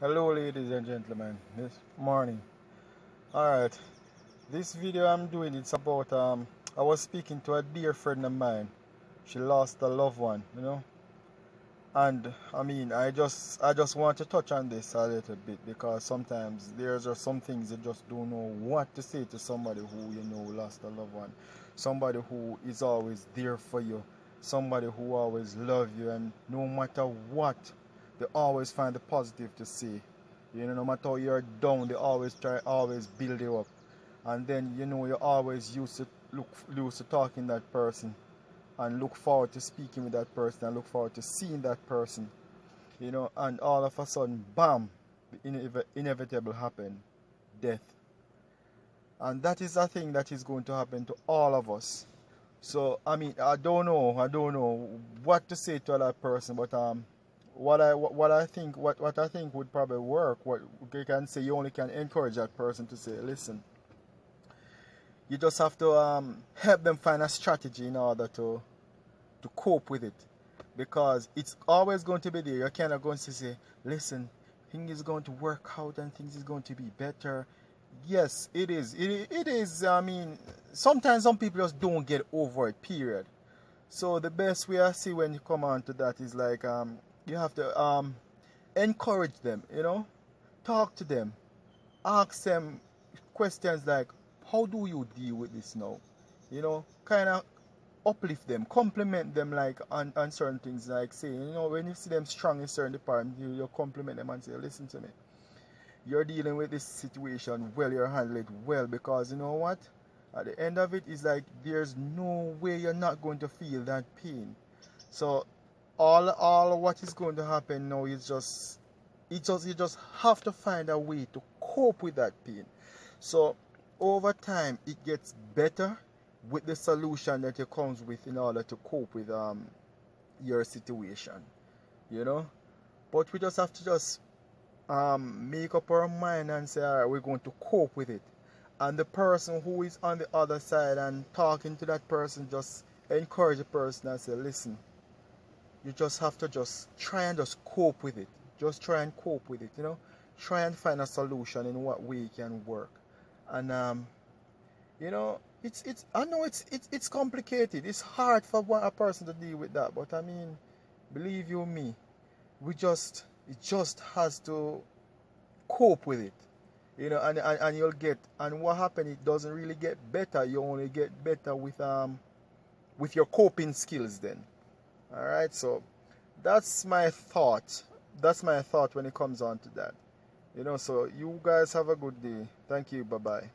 Hello ladies and gentlemen, this morning. Alright, this video I'm doing it's about I was speaking to a dear friend of mine. She lost a loved one, And I mean I just want to touch on this a little bit because sometimes there's just some things you just don't know what to say to somebody who lost a loved one. Somebody who is always there for you. Somebody who always love you, and no matter what, they always find the positive to say. No matter how you're down, they always build you up. And then you always used to talking to that person and look forward to speaking with that person and look forward to seeing that person, and all of a sudden, bam, the inevitable happen, death. And that is a thing that is going to happen to all of us. So I mean, I don't know what to say to that person, but what I think would probably work. What you can say, you only can encourage that person to say, listen, you just have to help them find a strategy in order to cope with it, because it's always going to be there. You're kind of going to say, listen, things is going to work out and things is going to be better. Yes, it is. It is. I mean, sometimes some people just don't get over it, period. So the best way I see when you come on to that is like you have to encourage them, talk to them, ask them questions like, how do you deal with this now? Kind of uplift them, compliment them, like on certain things, like say, when you see them strong in certain department, you compliment them and say, listen to me, you're dealing with this situation well, you're handling it well, because you know what? At the end of it is like there's no way you're not going to feel that pain. So all what is going to happen now is you just have to find a way to cope with that pain. So over time it gets better with the solution that it comes with in order to cope with your situation, you know. But we just have to make up our mind and say, all right, we're going to cope with it. And the person who is on the other side and talking to that person, just encourage the person and say, listen, you just have to just try and just cope with it. Just try and cope with it, Try and find a solution in what way it can work. And it's I know it's complicated. It's hard for a person to deal with that. But I mean, believe you me, it just has to cope with it. And you'll get, and what happened, it doesn't really get better. You only get better with your coping skills then. All right, so that's my thought. That's my thought when it comes on to that. So you guys have a good day. Thank you. Bye bye.